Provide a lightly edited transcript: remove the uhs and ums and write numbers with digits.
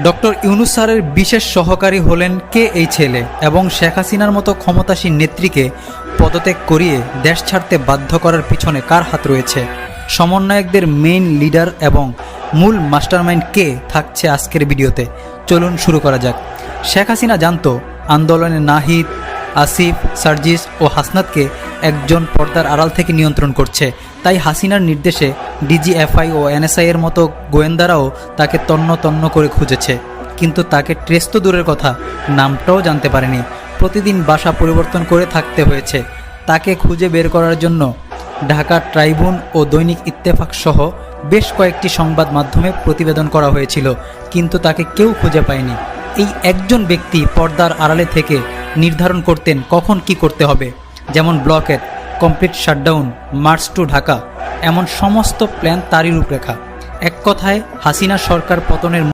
Doctor Yunus স্যারের বিশেষ সহকারী হলেন কে এই ছেলে, এবং শেখ হাসিনার মতো ক্ষমতাসীন নেত্রীকে পদত্যাগ করিয়ে দেশ ছাড়তে বাধ্য করার পিছনে কার হাত রয়েছে? সমন্বয়কদের মেইন লিডার এবং মূল মাস্টারমাইন্ড কে থাকছে আজকের ভিডিওতে। চলুন শুরু করা যাক। শেখ হাসিনা জানতো আন্দোলনে নাহিদ, আসিফ, সার্জিস ও হাসনাতকে একজন পর্দার আড়াল থেকে নিয়ন্ত্রণ করছে। তাই হাসিনার নির্দেশে ডিজিএফআই ও এনএসআই এর মতো গোয়েন্দারাও তাকে তন্ন তন্ন করে খুঁজেছে, কিন্তু তাকে ট্রেস তো দূরের কথা, নামটাও জানতে পারেনি। প্রতিদিন বাসা পরিবর্তন করে থাকতে হয়েছে। তাকে খুঁজে বের করার জন্য ঢাকা ট্রাইবুন ও দৈনিক ইত্তেফাক সহ বেশ কয়েকটি সংবাদ মাধ্যমে প্রতিবেদন করা হয়েছিল, কিন্তু তাকে কেউ খুঁজে পায়নি। এই একজন ব্যক্তি পর্দার আড়ালে থেকে নির্ধারণ করতেন কখন কি করতে হবে, যেমন blockade, complete shutdown, march to Dhaka, এমন সমস্ত প্ল্যান তারই রূপরেখা। এক কথায় হাসিনা সরকার পতনের